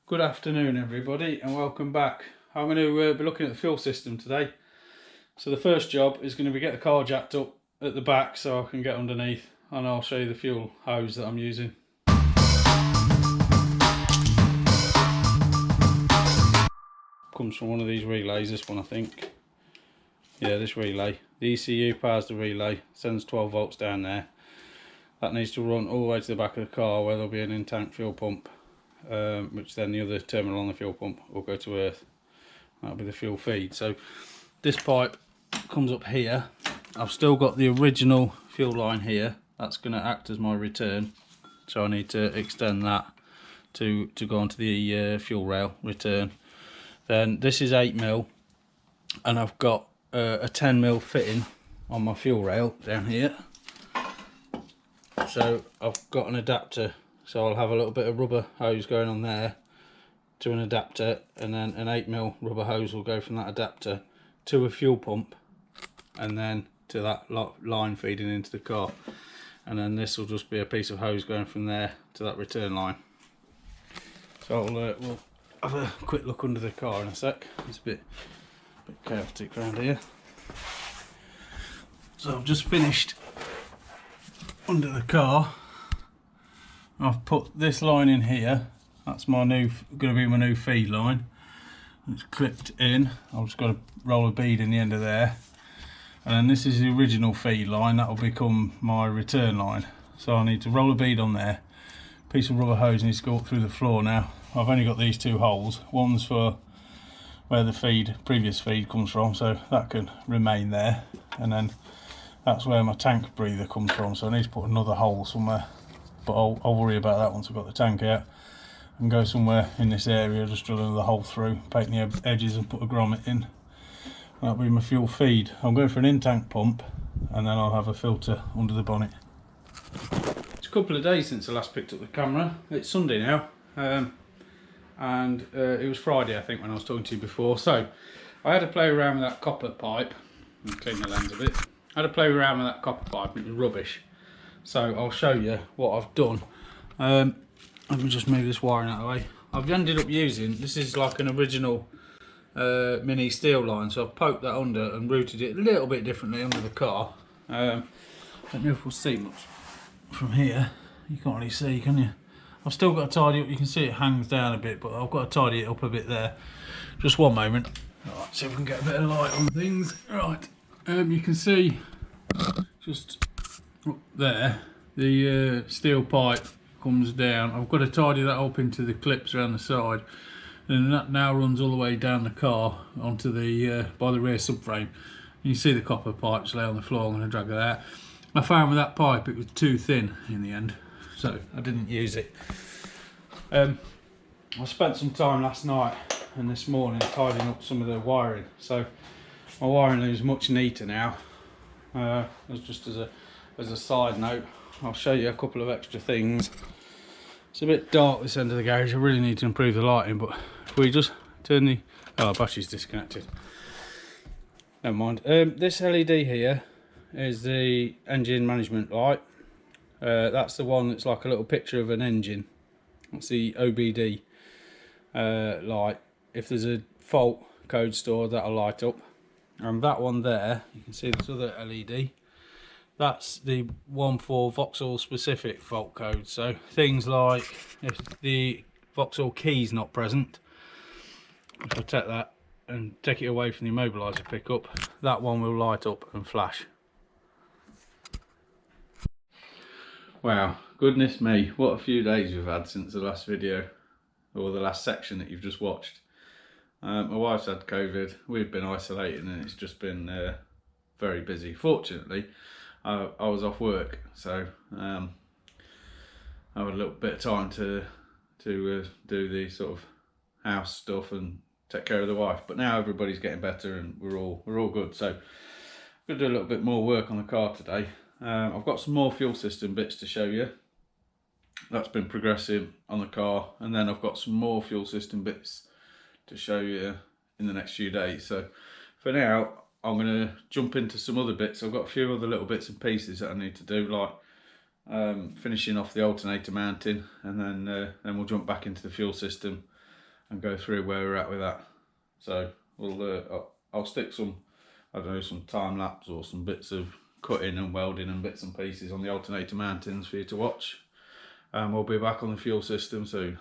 Good afternoon everybody and welcome back. I'm going to be looking at the fuel system today. So the first job is going to be get the car jacked up at the back so I can get underneath, and I'll show you the fuel hose that I'm using. Comes from one of these relays, this one I think. Yeah, this relay. The ECU powers the relay, sends 12 volts down there. That needs to run all the way to the back of the car where there'll be an in-tank fuel pump. Which then the other terminal on the fuel pump will go to earth. That'll be the fuel feed. So this pipe comes up here. I've still got the original fuel line here. That's going to act as my return, so I need to extend that to go onto the fuel rail return. Then this is 8mm, and I've got a 10mm fitting on my fuel rail down here. So I've got an adapter. So I'll have a little bit of rubber hose going on there to an adapter, and then an 8mm rubber hose will go from that adapter to a fuel pump, and then to that line feeding into the car. And then this will just be a piece of hose going from there to that return line. So we'll have a quick look under the car in a sec. It's a bit chaotic around here. So I've just finished under the car. I've put this line in here. That's going to be my new feed line. It's clipped in. I've just got to roll a bead in the end of there. And then this is the original feed line. That will become my return line. So I need to roll a bead on there. Piece of rubber hose needs to go up through the floor now. I've only got these two holes. One's for where the previous feed comes from, so that can remain there. And then that's where my tank breather comes from. So I need to put another hole somewhere. But I'll worry about that once I've got the tank out, and go somewhere in this area, just drill another hole through, paint the edges and put a grommet in. That'll be my fuel feed. I'm going for an in-tank pump, and then I'll have a filter under the bonnet. It's a couple of days since I last picked up the camera. It's Sunday now, and it was Friday I think when I was talking to you before. So I had to play around with that copper pipe and clean the lens a bit. I had to play around with that copper pipe and it was rubbish. So I'll show you what I've done. Let me just move this wiring out of the way. I've ended up using, this is like an original mini steel line, so I've poked that under and routed it a little bit differently under the car. I don't know if we'll see much from here. You can't really see, can you? I've still got to tidy up, you can see it hangs down a bit, but I've got to tidy it up a bit there. Just one moment. Right, see if we can get a bit of light on things. Right, you can see just up there, the steel pipe comes down. I've got to tidy that up into the clips around the side, and that now runs all the way down the car onto the by the rear subframe. You see the copper pipes lay on the floor. I'm going to drag that out. I found with that pipe it was too thin in the end, so I didn't use it. I spent some time last night and this morning tidying up some of the wiring, so my wiring is much neater now. Just as a side note, I'll show you a couple of extra things. It's a bit dark this end of the garage. I really need to improve the lighting, but if we just turn the battery's disconnected. Never mind. This LED here is the engine management light. That's the one that's like a little picture of an engine. That's the OBD light. If there's a fault code stored, that'll light up. And that one there, you can see this other LED. That's the one for Vauxhall specific fault code. So things like if the Vauxhall key's not present, if I take that and take it away from the immobiliser pickup, that one will light up and flash. Wow, goodness me, what a few days we've had since the last video, or the last section that you've just watched. My wife's had COVID, we've been isolating, and it's just been very busy. Fortunately, I was off work, so I had a little bit of time to do the sort of house stuff and take care of the wife. But now everybody's getting better and we're all good. So I'm gonna do a little bit more work on the car today. I've got some more fuel system bits to show you. That's been progressing on the car, and then I've got some more fuel system bits to show you in the next few days. So for now, I'm going to jump into some other bits. I've got a few other little bits and pieces that I need to do, like finishing off the alternator mounting, and then we'll jump back into the fuel system and go through where we're at with that. So I'll stick some, I don't know, some time lapse or some bits of cutting and welding and bits and pieces on the alternator mountings for you to watch, and we'll be back on the fuel system soon.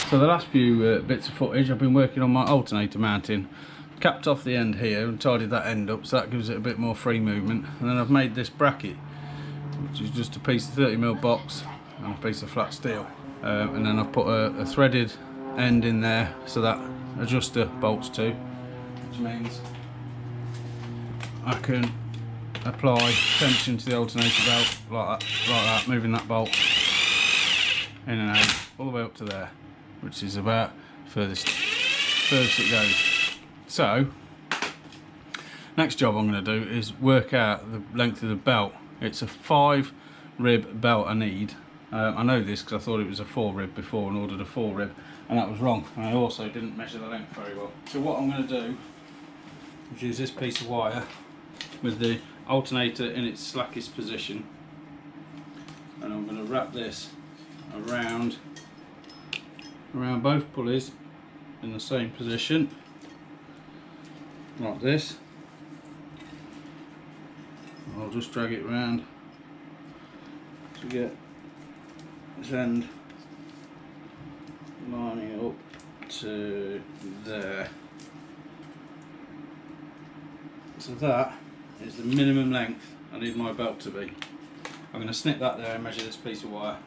So the last few bits of footage I've been working on my alternator mounting. Capped off the end here and tidied that end up so that gives it a bit more free movement, and then I've made this bracket, which is just a piece of 30mm box and a piece of flat steel, and then I've put a threaded end in there so that adjuster bolts to, which means I can apply tension to the alternator belt like that, moving that bolt in and out all the way up to there, which is about furthest it goes. So next job I'm going to do is work out the length of the belt. It's a 5 rib belt I need. I know this because I thought it was a 4 rib before and ordered a 4 rib, and that was wrong, and I also didn't measure the length very well. So what I'm going to do is use this piece of wire with the alternator in its slackest position, and I'm going to wrap this around both pulleys in the same position like this. I'll just drag it round to get this end to there. So that is the minimum length I need my belt to be. I'm going to snip that there and measure this piece of wire.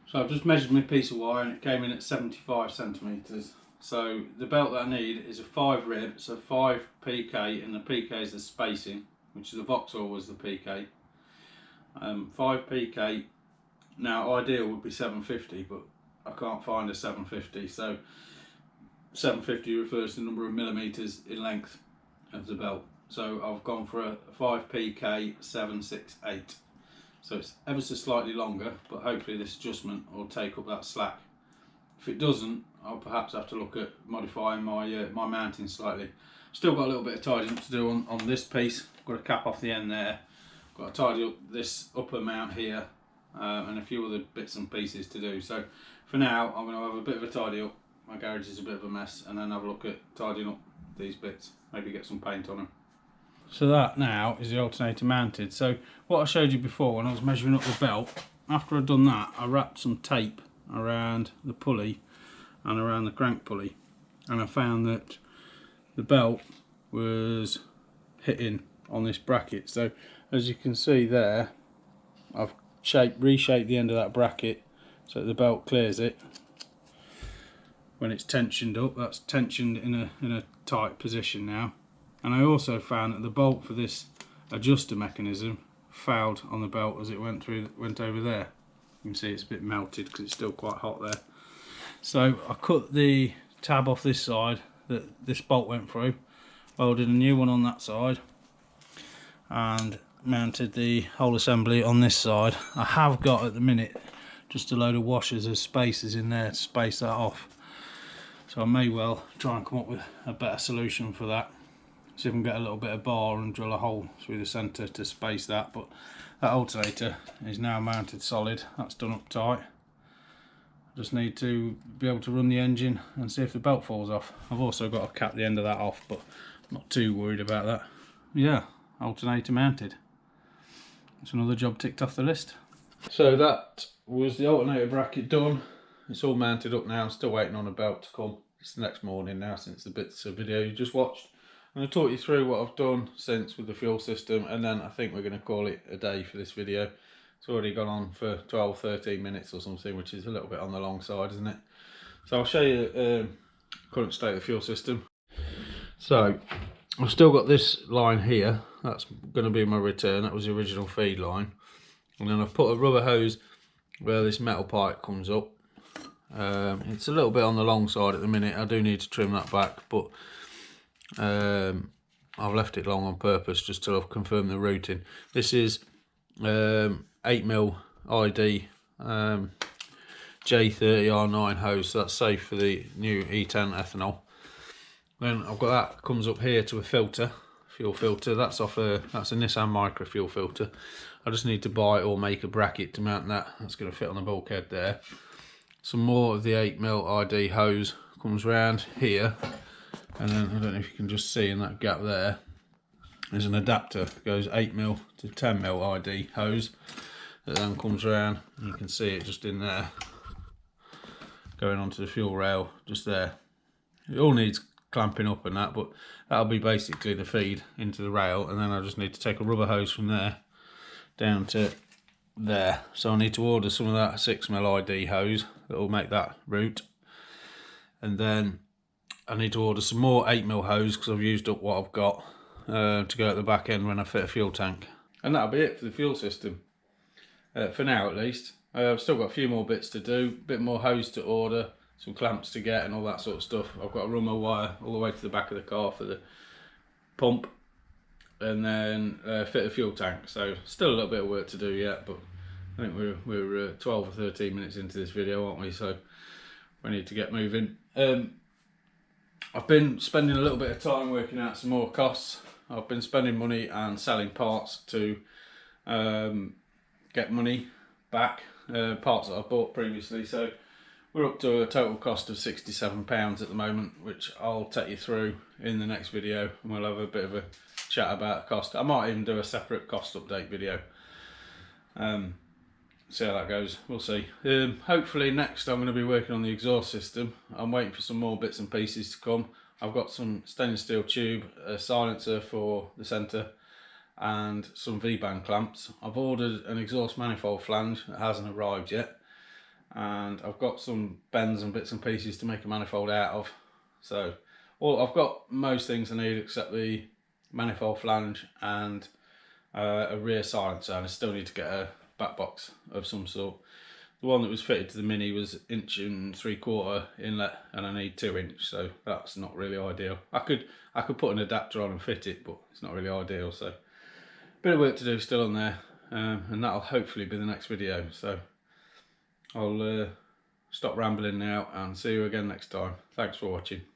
So I've just measured my piece of wire and it came in at 75 centimetres. So the belt that I need is a 5 rib, so 5 PK, and the PK is the spacing, which is the Vauxhall was the PK. 5 PK. Now ideal would be 750, but I can't find a 750, so 750 refers to the number of millimetres in length of the belt. So I've gone for a 5 PK 768. So it's ever so slightly longer, but hopefully this adjustment will take up that slack. If it doesn't, I'll perhaps have to look at modifying my my mounting slightly. Still got a little bit of tidying up to do on this piece. Got a cap off the end there. Got to tidy up this upper mount here, and a few other bits and pieces to do. So for now, I'm going to have a bit of a tidy up. My garage is a bit of a mess, and then have a look at tidying up these bits. Maybe get some paint on them. So that now is the alternator mounted. So what I showed you before when I was measuring up the belt, after I'd done that, I wrapped some tape around the pulley and around the crank pulley, and I found that the belt was hitting on this bracket. So as you can see there, I've reshaped the end of that bracket so that the belt clears it. When it's tensioned up, that's tensioned in a tight position now. And I also found that the bolt for this adjuster mechanism fouled on the belt as it went over there. You can see it's a bit melted because it's still quite hot there. So I cut the tab off this side that this bolt went through, welded a new one on that side, and mounted the whole assembly on this side. I have got at the minute just a load of washers as spacers in there to space that off. So I may well try and come up with a better solution for that. See if I can get a little bit of bar and drill a hole through the centre to space that. But that alternator is now mounted solid. That's done up tight. I just need to be able to run the engine and see if the belt falls off. I've also got to cap the end of that off, but I'm not too worried about that. Yeah, alternator mounted. That's another job ticked off the list. So that was the alternator bracket done. It's all mounted up now. I'm still waiting on a belt to come. It's the next morning now since the bits of video you just watched. I'm going to talk you through what I've done since with the fuel system, and then I think we're going to call it a day for this video. It's already gone on for 12-13 minutes or something, which is a little bit on the long side, isn't it? So I'll show you current state of the fuel system. So I've still got this line here. That's going to be my return. That was the original feed line. And then I've put a rubber hose where this metal pipe comes up. It's a little bit on the long side at the minute. I do need to trim that back, but I've left it long on purpose just till I've confirmed the routing. This is 8mm ID J30R9 hose, so that's safe for the new E10 ethanol. Then I've got that comes up here to a filter, fuel filter. That's a Nissan Micro fuel filter. I just need to buy or make a bracket to mount that. That's going to fit on the bulkhead there. Some more of the 8mm ID hose comes round here. And then, I don't know if you can just see in that gap there, there's an adapter that goes 8mm to 10mm ID hose that then comes around, and you can see it just in there, going onto the fuel rail just there. It all needs clamping up and that, but that'll be basically the feed into the rail, and then I just need to take a rubber hose from there down to there. So I need to order some of that 6mm ID hose that will make that route, and then I need to order some more 8mm hose because I've used up what I've got to go at the back end when I fit a fuel tank. And that'll be it for the fuel system, for now at least. I've still got a few more bits to do, a bit more hose to order, some clamps to get and all that sort of stuff. I've got to run my wire all the way to the back of the car for the pump, and then fit a fuel tank. So still a little bit of work to do yet, but I think we're 12 or 13 minutes into this video, aren't we? So we need to get moving. I've been spending a little bit of time working out some more costs. I've been spending money and selling parts to get money back, parts that I bought previously. So we're up to a total cost of £67 at the moment, which I'll take you through in the next video, and we'll have a bit of a chat about the cost. I might even do a separate cost update video. see how that goes. We'll see. Hopefully next I'm going to be working on the exhaust system. I'm waiting for some more bits and pieces to come. I've got some stainless steel tube, a silencer for the centre, and some V-band clamps. I've ordered an exhaust manifold flange that hasn't arrived yet, and I've got some bends and bits and pieces to make a manifold out of. So I've got most things I need except the manifold flange and a rear silencer, and I still need to get a back box of some sort. The one that was fitted to the Mini was 1.75" inlet, and I need 2", so that's not really ideal. I could put an adapter on and fit it, but it's not really ideal. So bit of work to do still on there, and that'll hopefully be the next video. So I'll stop rambling now and see you again next time. Thanks for watching.